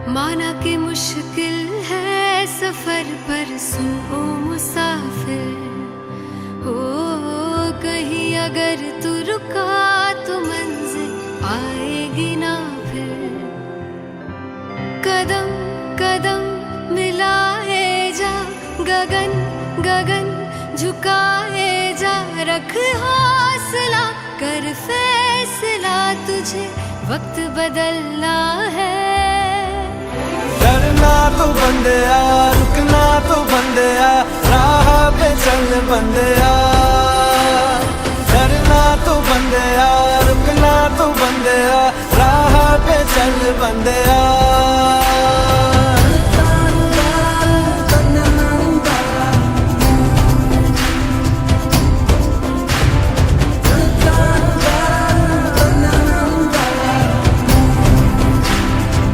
माना कि मुश्किल है सफर पर सुन ओ मुसाफिर, ओ कहीं अगर तू रुका तो मंजिल आएगी ना फिर। कदम कदम मिलाए जा, गगन गगन झुकाए जा, रख हौसला कर फैसला, तुझे वक्त बदलना है। डरना तो बंदिया, रुकना तो बंदिया, राह पे चल बंदिया। डरना तो बंदिया, रुकना तो बंदिया, राह पे चल बंदिया।